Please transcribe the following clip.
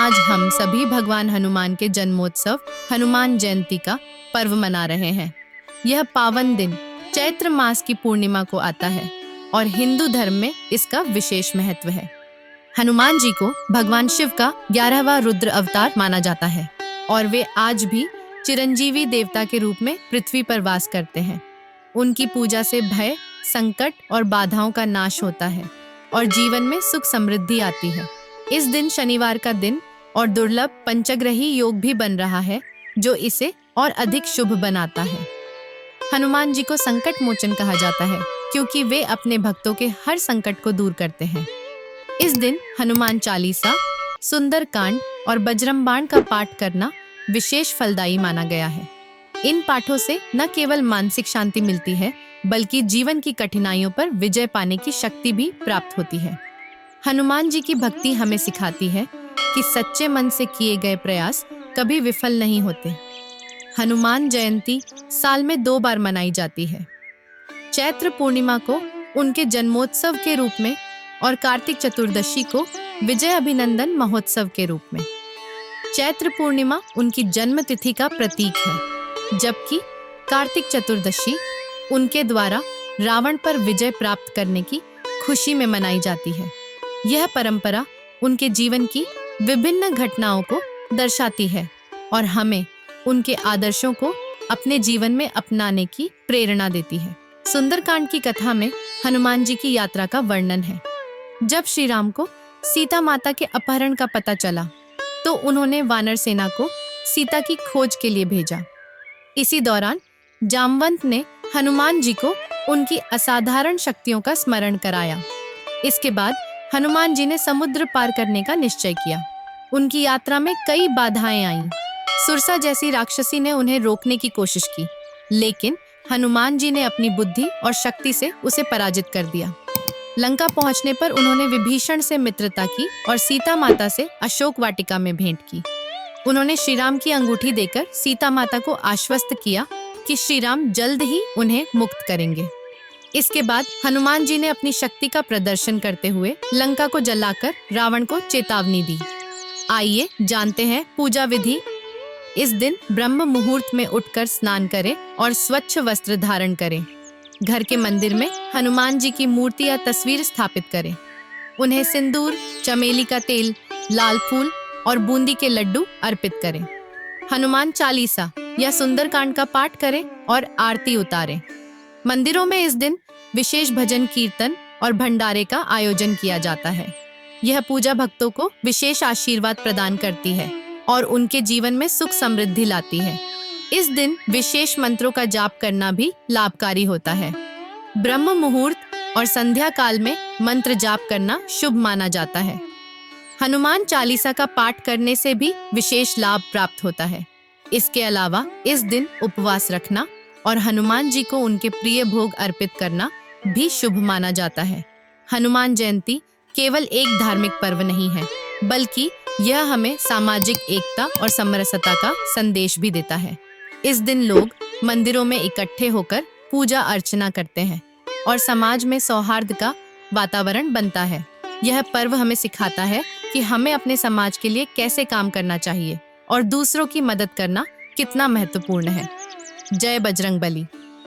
आज हम सभी भगवान हनुमान के जन्मोत्सव हनुमान जयंती का पर्व मना रहे हैं। यह पावन दिन चैत्र मास की पूर्णिमा को आता है और हिंदू धर्म में इसका विशेष महत्व है। हनुमान जी को भगवान शिव का 11वां रुद्र अवतार माना जाता है और वे आज भी चिरंजीवी देवता के रूप में पृथ्वी पर वास करते हैं। उनकी पूजा से भय, संकट और बाधाओं का नाश होता है और जीवन में सुख समृद्धि आती है। इस दिन शनिवार का दिन और दुर्लभ पंचग्रही योग भी बन रहा है, जो इसे और अधिक शुभ बनाता है। हनुमान जी को संकट मोचन कहा जाता है क्योंकि वे अपने भक्तों के हर संकट को दूर करते हैं। इस दिन हनुमान चालीसा, सुंदरकांड और बजरंग का पाठ करना विशेष फलदायी माना गया है। इन पाठों से न केवल मानसिक शांति मिलती है, बल्कि जीवन की कठिनाइयों पर विजय पाने की शक्ति भी प्राप्त होती है। हनुमान जी की भक्ति हमें सिखाती है कि सच्चे मन से किए गए प्रयास कभी विफल नहीं होते। हनुमान जयंती साल में 2 बार मनाई जाती है, चैत्र पूर्णिमा को उनके जन्मोत्सव के रूप में और कार्तिक चतुर्दशी को विजय अभिनंदन महोत्सव के रूप में। चैत्र पूर्णिमा उनकी जन्म तिथि का प्रतीक है, जबकि कार्तिक चतुर्दशी उनके द्वारा रावण पर विजय प्राप्त करने की खुशी में मनाई जाती है। यह परंपरा उनके जीवन की विभिन्न घटनाओं को दर्शाती है और हमें उनके आदर्शों को अपने जीवन में अपनाने की प्रेरणा देती है। सुंदरकांड की कथा में हनुमान जी की यात्रा का वर्णन है। जब श्री राम को सीता माता के अपहरण का पता चला, तो उन्होंने वानर सेना को सीता की खोज के लिए भेजा। इसी दौरान जामवंत ने हनुमान जी को उनकी असाधारण शक्तियों का स्मरण कराया। इसके बाद हनुमान जी ने समुद्र पार करने का निश्चय किया। उनकी यात्रा में कई बाधाएं आईं। सुरसा जैसी राक्षसी ने उन्हें रोकने की कोशिश की, लेकिन हनुमान जी ने अपनी बुद्धि और शक्ति से उसे पराजित कर दिया। लंका पहुंचने पर उन्होंने विभीषण से मित्रता की और सीता माता से अशोक वाटिका में भेंट की। उन्होंने श्री राम की अंगूठी देकर सीता माता को आश्वस्त किया कि श्री राम जल्द ही उन्हें मुक्त करेंगे। इसके बाद हनुमान जी ने अपनी शक्ति का प्रदर्शन करते हुए लंका को जलाकर रावण को चेतावनी दी। आइए जानते हैं पूजा विधि। इस दिन ब्रह्म मुहूर्त में उठकर स्नान करें और स्वच्छ वस्त्र धारण करें। घर के मंदिर में हनुमान जी की मूर्ति या तस्वीर स्थापित करें। उन्हें सिंदूर, चमेली का तेल, लाल फूल और बूंदी के लड्डू अर्पित करें। हनुमान चालीसा या सुंदरकांड का पाठ करें और आरती उतारें। मंदिरों में इस दिन विशेष भजन कीर्तन और भंडारे का आयोजन किया जाता है। यह पूजा भक्तों को विशेष आशीर्वाद प्रदान करती है और उनके जीवन में सुख समृद्धि लाती है। इस दिन विशेष मंत्रों का जाप करना भी लाभकारी होता है। ब्रह्म मुहूर्त और संध्या काल में मंत्र जाप करना शुभ माना जाता है। हनुमान चालीसा का पाठ करने से भी विशेष लाभ प्राप्त होता है। इसके अलावा इस दिन उपवास रखना और हनुमान जी को उनके प्रिय भोग अर्पित करना भी शुभ माना जाता है। हनुमान जयंती केवल एक धार्मिक पर्व नहीं है, बल्कि यह हमें सामाजिक एकता और समरसता का संदेश भी देता है। इस दिन लोग मंदिरों में इकट्ठे होकर पूजा अर्चना करते हैं और समाज में सौहार्द का वातावरण बनता है। यह पर्व हमें सिखाता है कि हमें अपने समाज के लिए कैसे काम करना चाहिए और दूसरों की मदद करना कितना महत्वपूर्ण है। जय बजरंगबली।